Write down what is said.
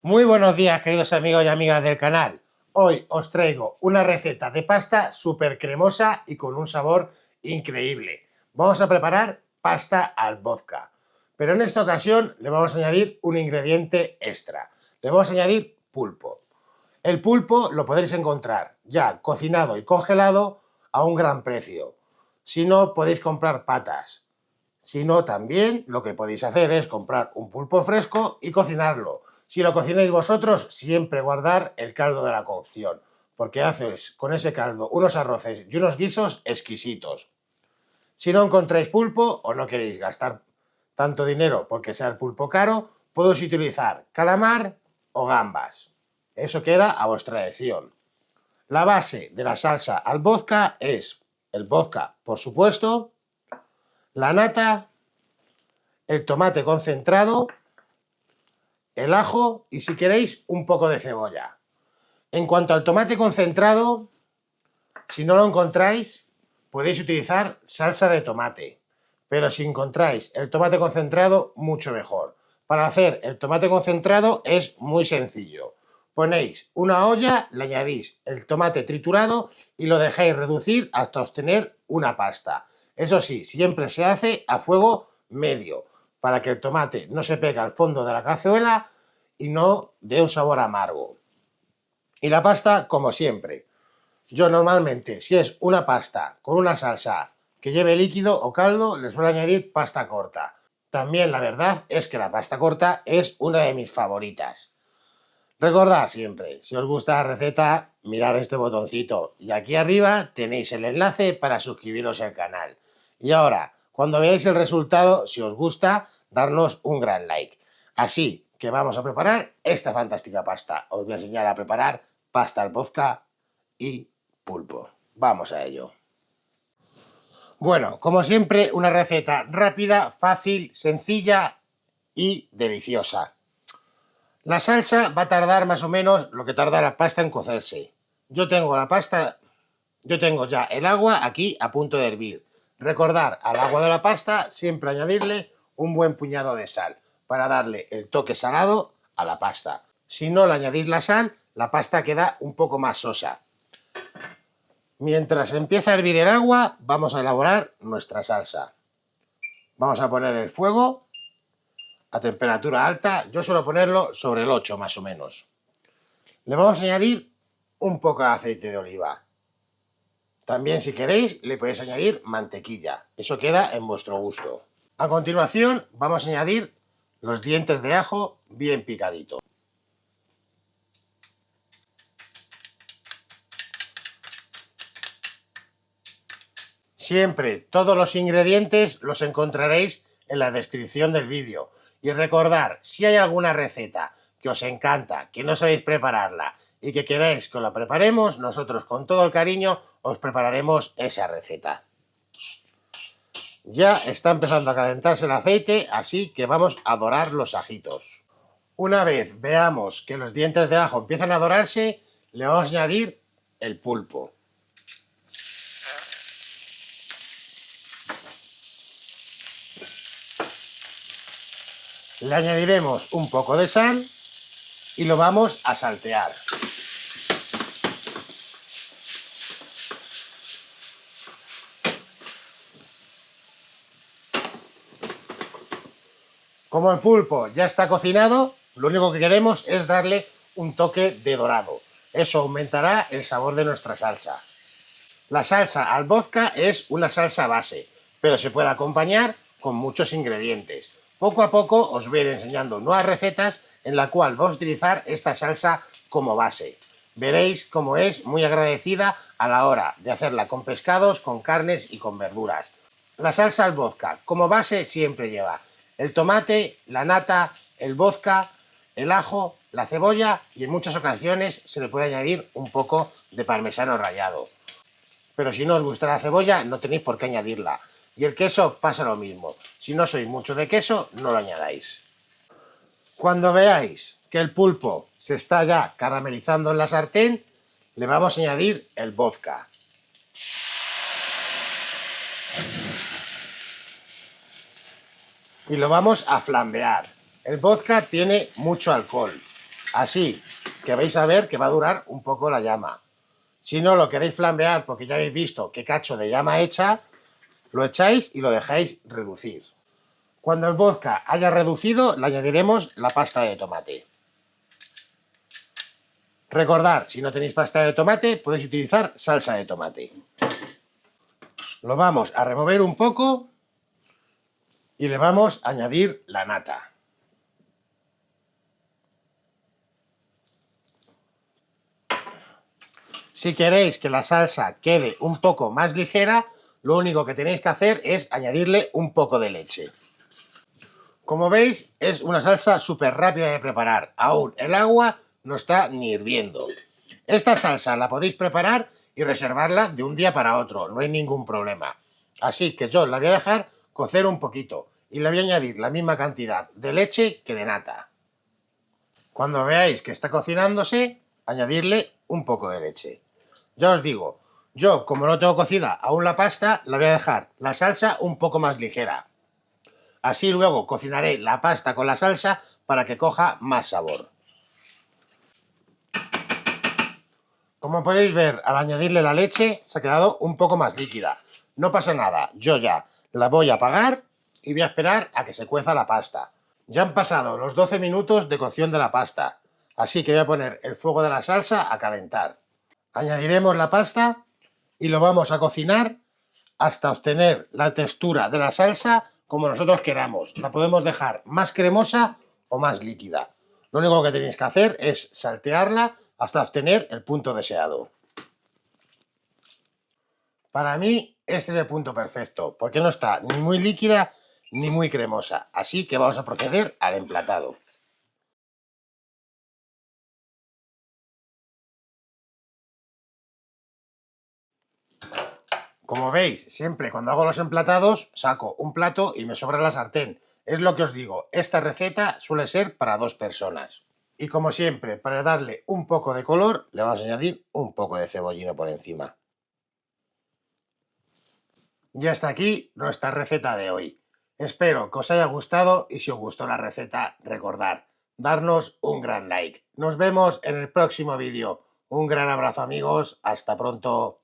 Muy buenos días, queridos amigos y amigas del canal. Hoy os traigo una receta de pasta súper cremosa y con un sabor increíble. Vamos a preparar pasta al vodka, pero en esta ocasión le vamos a añadir un ingrediente extra. Le vamos a añadir pulpo. El pulpo lo podréis encontrar ya cocinado y congelado a un gran precio. Si no, podéis comprar patas. Si no, también lo que podéis hacer es comprar un pulpo fresco y cocinarlo. Si lo cocináis vosotros, siempre guardar el caldo de la cocción, porque haces con ese caldo unos arroces y unos guisos exquisitos. Si no encontráis pulpo o no queréis gastar tanto dinero porque sea el pulpo caro, podéis utilizar calamar o gambas. Eso queda a vuestra elección. La base de la salsa al vodka es el vodka, por supuesto, la nata, el tomate concentrado, el ajo y, si queréis, un poco de cebolla. En cuanto al tomate concentrado, si no lo encontráis, podéis utilizar salsa de tomate, pero si encontráis el tomate concentrado, mucho mejor. Para hacer el tomate concentrado es muy sencillo. Ponéis una olla, le añadís el tomate triturado y lo dejáis reducir hasta obtener una pasta. Eso sí, siempre se hace a fuego medio, para que el tomate no se pegue al fondo de la cazuela y no dé un sabor amargo. Y la pasta, como siempre. Yo normalmente, si es una pasta con una salsa que lleve líquido o caldo, le suelo añadir pasta corta. También la verdad es que la pasta corta es una de mis favoritas. Recordad siempre, si os gusta la receta, mirad este botoncito y aquí arriba tenéis el enlace para suscribiros al canal. Y ahora, cuando veáis el resultado, si os gusta, darnos un gran like. Así que vamos a preparar esta fantástica pasta. Os voy a enseñar a preparar pasta al vodka y pulpo. Vamos a ello. Bueno, como siempre, una receta rápida, fácil, sencilla y deliciosa. La salsa va a tardar más o menos lo que tarda la pasta en cocerse. Yo tengo ya el agua aquí a punto de hervir. Recordar al agua de la pasta siempre añadirle un buen puñado de sal para darle el toque salado a la pasta. Si no le añadís la sal, la pasta queda un poco más sosa. Mientras empieza a hervir el agua, vamos a elaborar nuestra salsa. Vamos a poner el fuego a temperatura alta, yo suelo ponerlo sobre el 8 más o menos. Le vamos a añadir un poco de aceite de oliva. También, si queréis, le podéis añadir mantequilla. Eso queda en vuestro gusto. A continuación, vamos a añadir los dientes de ajo bien picaditos. Siempre todos los ingredientes los encontraréis en la descripción del vídeo. Y recordad, si hay alguna receta que os encanta, que no sabéis prepararla y que queréis que la preparemos, nosotros con todo el cariño os prepararemos esa receta. Ya está empezando a calentarse el aceite, así que vamos a dorar los ajitos. Una vez veamos que los dientes de ajo empiezan a dorarse, le vamos a añadir el pulpo. Le añadiremos un poco de sal y lo vamos a saltear. Como el pulpo ya está cocinado, lo único que queremos es darle un toque de dorado. Eso aumentará el sabor de nuestra salsa. La salsa al vodka es una salsa base, pero se puede acompañar con muchos ingredientes. Poco a poco os voy a ir enseñando nuevas recetas en la cual vamos a utilizar esta salsa como base. Veréis cómo es muy agradecida a la hora de hacerla con pescados, con carnes y con verduras. La salsa al vodka como base siempre lleva el tomate, la nata, el vodka, el ajo, la cebolla y en muchas ocasiones se le puede añadir un poco de parmesano rallado. Pero si no os gusta la cebolla, no tenéis por qué añadirla. Y el queso pasa lo mismo. Si no sois mucho de queso, no lo añadáis. Cuando veáis que el pulpo se está ya caramelizando en la sartén, le vamos a añadir el vodka. Y lo vamos a flambear. El vodka tiene mucho alcohol. Así que vais a ver que va a durar un poco la llama. Si no lo queréis flambear porque ya habéis visto qué cacho de llama hecha, lo echáis y lo dejáis reducir. Cuando el vodka haya reducido, le añadiremos la pasta de tomate. Recordad, si no tenéis pasta de tomate, podéis utilizar salsa de tomate. Lo vamos a remover un poco y le vamos a añadir la nata. Si queréis que la salsa quede un poco más ligera, lo único que tenéis que hacer es añadirle un poco de leche. Como veis, es una salsa súper rápida de preparar. Aún el agua no está ni hirviendo. Esta salsa la podéis preparar y reservarla de un día para otro, no hay ningún problema. Así que yo la voy a dejar cocer un poquito y le voy a añadir la misma cantidad de leche que de nata. Cuando veáis que está cocinándose, añadirle un poco de leche. Ya os digo, yo como no tengo cocida aún la pasta, la voy a dejar la salsa un poco más ligera. Así luego cocinaré la pasta con la salsa para que coja más sabor. Como podéis ver, al añadirle la leche se ha quedado un poco más líquida. No pasa nada, yo ya la voy a apagar y voy a esperar a que se cueza la pasta. Ya han pasado los 12 minutos de cocción de la pasta, así que voy a poner el fuego de la salsa a calentar. Añadiremos la pasta y lo vamos a cocinar hasta obtener la textura de la salsa como nosotros queramos. La podemos dejar más cremosa o más líquida. Lo único que tenéis que hacer es saltearla hasta obtener el punto deseado. Para mí este es el punto perfecto, porque no está ni muy líquida ni muy cremosa. Así que vamos a proceder al emplatado. Como veis, siempre cuando hago los emplatados, saco un plato y me sobra la sartén. Es lo que os digo, esta receta suele ser para 2 personas. Y como siempre, para darle un poco de color, le vamos a añadir un poco de cebollino por encima. Y hasta aquí nuestra receta de hoy. Espero que os haya gustado y si os gustó la receta, recordad, darnos un gran like. Nos vemos en el próximo vídeo. Un gran abrazo amigos, hasta pronto.